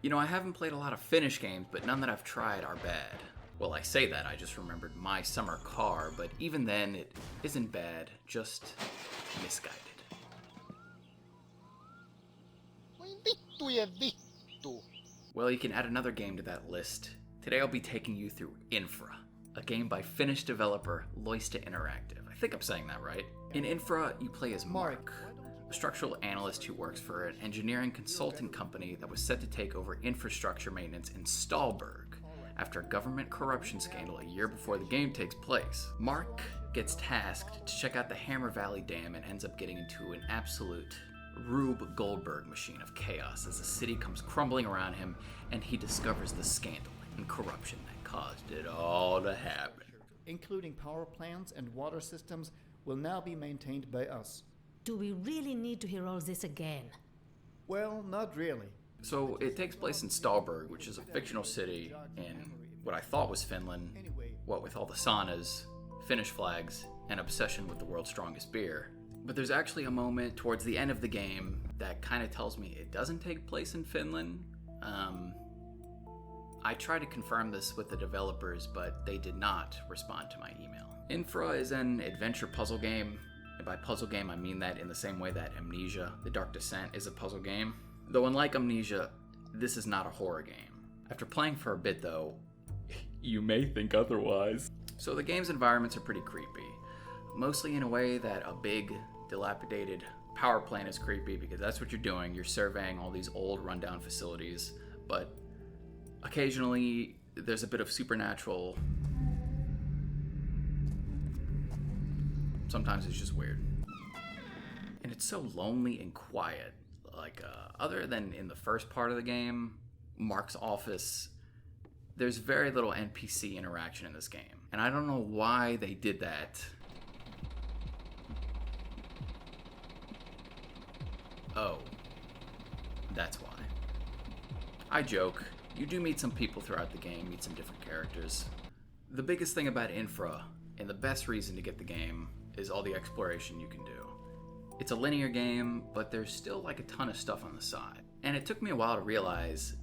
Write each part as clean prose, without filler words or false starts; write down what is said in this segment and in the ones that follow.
You know, I haven't played a lot of Finnish games, but none that I've tried are bad. Well, I say that, I just remembered My Summer Car, but even then, it isn't bad, just misguided. Well, you can add another game to that list. Today I'll be taking you through INFRA, a game by Finnish developer Loista Interactive. I think I'm saying that right. In INFRA, you play as Mark, a structural analyst who works for an engineering consulting company that was set to take over infrastructure maintenance in Stallberg after a government corruption scandal a year before the game takes place. Mark gets tasked to check out the Hammer Valley Dam and ends up getting into an absolute Rube Goldberg machine of chaos as the city comes crumbling around him and he discovers the scandal and corruption that caused it all to happen. Including power plants and water systems will now be maintained by us. Do we really need to hear all this again? Well, not really. So it takes place in Stallberg, which is a fictional city in what I thought was Finland, what with all the saunas, Finnish flags, and obsession with the world's strongest beer. But there's actually a moment towards the end of the game that kind of tells me it doesn't take place in Finland. I tried to confirm this with the developers, but they did not respond to my email. INFRA is an adventure puzzle game, and by puzzle game I mean that in the same way that Amnesia: The Dark Descent is a puzzle game. Though unlike Amnesia, this is not a horror game. After playing for a bit though, you may think otherwise. So the game's environments are pretty creepy. Mostly in a way that a big, dilapidated power plant is creepy, because that's what you're doing. You're surveying all these old, rundown facilities. But occasionally, there's a bit of supernatural. Sometimes it's just weird. And it's so lonely and quiet. Like, other than in the first part of the game, Mark's office, there's very little NPC interaction in this game. And I don't know why they did that. Oh, that's why. I joke. You do meet some people throughout the game, meet some different characters. The biggest thing about INFRA, and the best reason to get the game, is all the exploration you can do. It's a linear game, but there's still like a ton of stuff on the side. And it took me a while to realize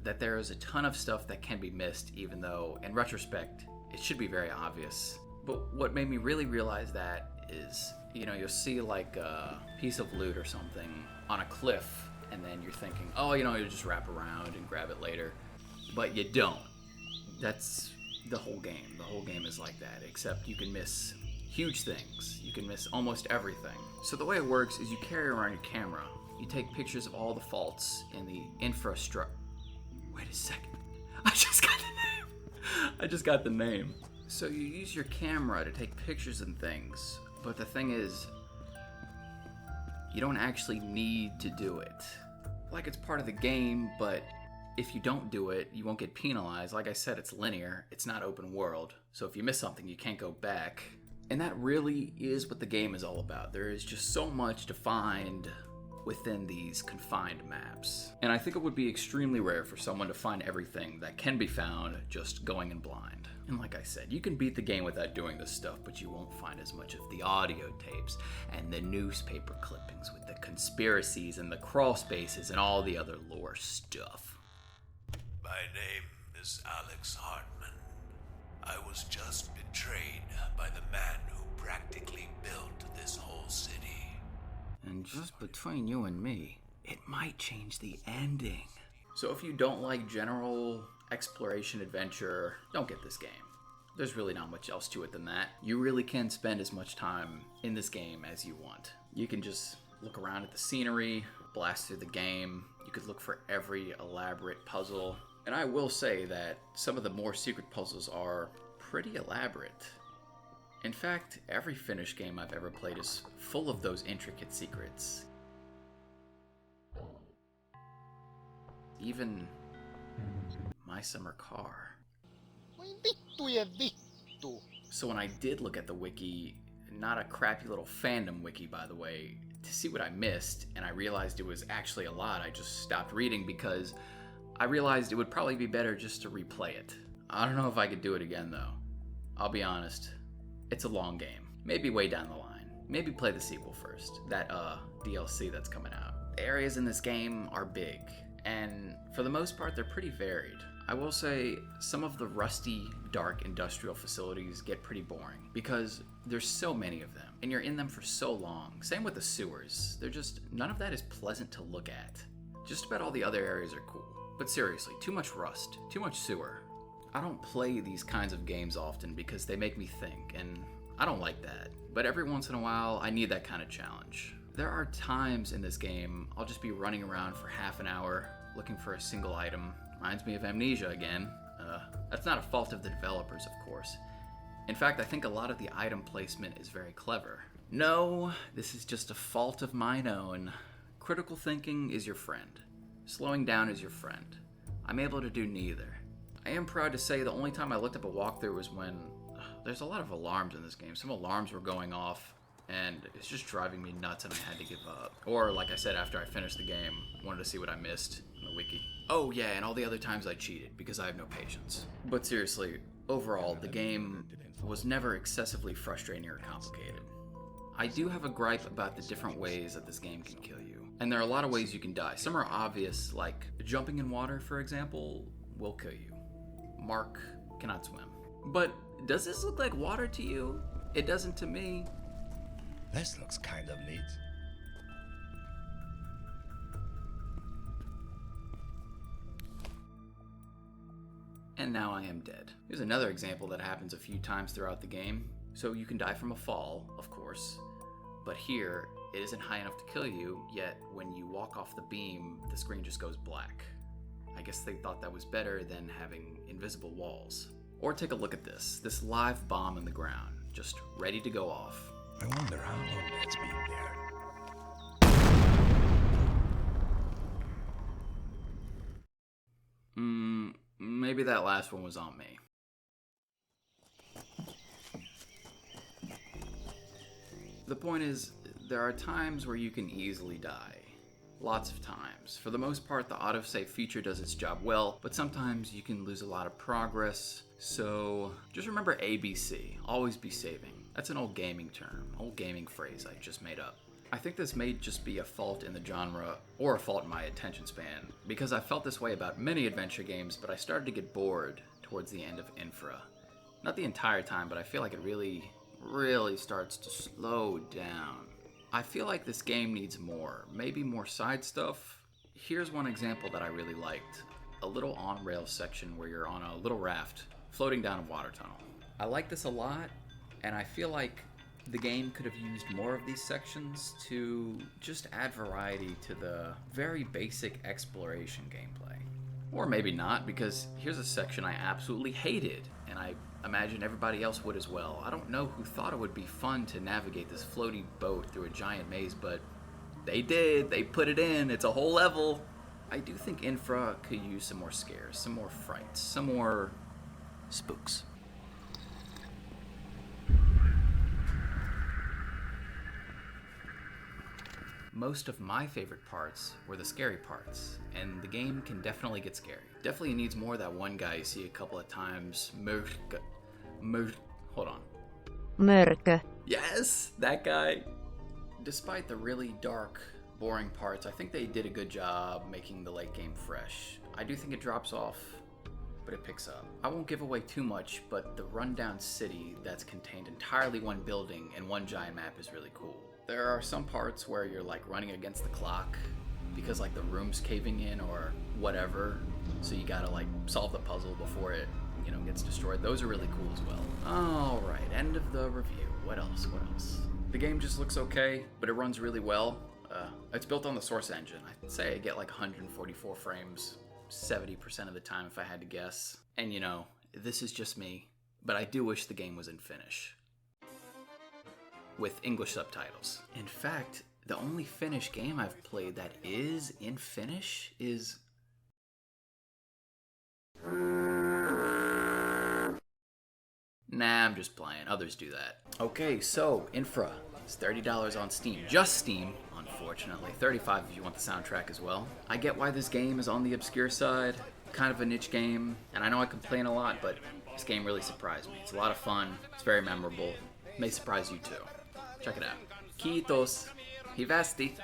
that there is a ton of stuff that can be missed, even though, in retrospect, it should be very obvious. But what made me really realize that is, you know, you'll see like a piece of loot or something on a cliff, and then you're thinking, oh, you know, you'll just wrap around and grab it later. But you don't. That's the whole game. The whole game is like that, except you can miss huge things. You can miss almost everything. So the way it works is you carry around your camera. You take pictures of all the faults in the infrastructure. Wait a second. I just got the name. So you use your camera to take pictures and things. But the thing is, you don't actually need to do it. Like, it's part of the game, but if you don't do it, you won't get penalized. Like I said, it's linear. It's not open world. So if you miss something, you can't go back. And that really is what the game is all about. There is just so much to find within these confined maps. And I think it would be extremely rare for someone to find everything that can be found just going in blind. And like I said, you can beat the game without doing this stuff, but you won't find as much of the audio tapes and the newspaper clippings with the conspiracies and the crawl spaces and all the other lore stuff. My name is Alex Hartman. I was just betrayed by the man who practically built this whole city. And just between you and me, it might change the ending. So if you don't like general exploration adventure, don't get this game. There's really not much else to it than that. You really can spend as much time in this game as you want. You can just look around at the scenery, blast through the game. You could look for every elaborate puzzle. And I will say that some of the more secret puzzles are pretty elaborate. In fact, every Finnish game I've ever played is full of those intricate secrets. Even My Summer Car. So when I did look at the wiki, not a crappy little fandom wiki by the way, to see what I missed, and I realized it was actually a lot, I just stopped reading because I realized it would probably be better just to replay it. I don't know if I could do it again though. I'll be honest. It's a long game. Maybe way down the line. Maybe play the sequel first. That DLC that's coming out. The areas in this game are big, and for the most part, they're pretty varied. I will say some of the rusty, dark industrial facilities get pretty boring because there's so many of them and you're in them for so long. Same with the sewers. None of that is pleasant to look at. Just about all the other areas are cool. But seriously, too much rust, too much sewer. I don't play these kinds of games often because they make me think, and I don't like that. But every once in a while, I need that kind of challenge. There are times in this game I'll just be running around for half an hour looking for a single item. Reminds me of Amnesia again. That's not a fault of the developers, of course. In fact, I think a lot of the item placement is very clever. No, this is just a fault of mine own. Critical thinking is your friend. Slowing down is your friend. I'm able to do neither. I am proud to say the only time I looked up a walkthrough was when there's a lot of alarms in this game. Some alarms were going off, and it's just driving me nuts, and I had to give up. Or, like I said, after I finished the game, wanted to see what I missed in the wiki. Oh yeah, and all the other times I cheated, because I have no patience. But seriously, overall, the game was never excessively frustrating or complicated. I do have a gripe about the different ways that this game can kill you. And there are a lot of ways you can die. Some are obvious, like jumping in water, for example, will kill you. Mark cannot swim. But does this look like water to you? It doesn't to me. This looks kind of neat. And now I am dead. Here's another example that happens a few times throughout the game. So you can die from a fall, of course. But here, it isn't high enough to kill you, yet when you walk off the beam, the screen just goes black. I guess they thought that was better than having invisible walls. Or take a look at this live bomb in the ground, just ready to go off. I wonder how long that's been there. Maybe that last one was on me. The point is, there are times where you can easily die. Lots of times. For the most part, the autosave feature does its job well, but sometimes you can lose a lot of progress, so just remember ABC, always be saving. That's an old gaming term, old gaming phrase I just made up. I think this may just be a fault in the genre, or a fault in my attention span, because I felt this way about many adventure games, but I started to get bored towards the end of INFRA. Not the entire time, but I feel like it really starts to slow down. I feel like this game needs more, maybe more side stuff. Here's one example that I really liked. A little on-rail section where you're on a little raft floating down a water tunnel. I like this a lot, and I feel like the game could have used more of these sections to just add variety to the very basic exploration gameplay. Or maybe not, because here's a section I absolutely hated, and I imagine everybody else would as well. I don't know who thought it would be fun to navigate this floaty boat through a giant maze, but they did. They put it in. It's a whole level. I do think INFRA could use some more scares, some more frights, some more spooks. Most of my favorite parts were the scary parts, and the game can definitely get scary. Definitely needs more of that one guy you see a couple of times. Hold on. Mörkö. Yes, that guy. Despite the really dark, boring parts, I think they did a good job making the late game fresh. I do think it drops off, but it picks up. I won't give away too much, but the rundown city that's contained entirely one building and one giant map is really cool. There are some parts where you're like running against the clock because like the room's caving in or whatever, so you gotta like solve the puzzle before it, gets destroyed. Those are really cool as well. Alright, end of the review. What else? The game just looks okay, but it runs really well. It's built on the Source engine. I'd say I get like 144 frames 70% of the time if I had to guess. And this is just me, but I do wish the game was in Finnish. With English subtitles. In fact, the only Finnish game I've played that is in Finnish is... Nah, I'm just playing. Others do that. Okay, so, INFRA. It's $30 on Steam. Just Steam, unfortunately. $35 if you want the soundtrack as well. I get why this game is on the obscure side. Kind of a niche game. And I know I complain a lot, but this game really surprised me. It's a lot of fun. It's very memorable. It may surprise you too. Check it out. Kiitos. Hyvästi.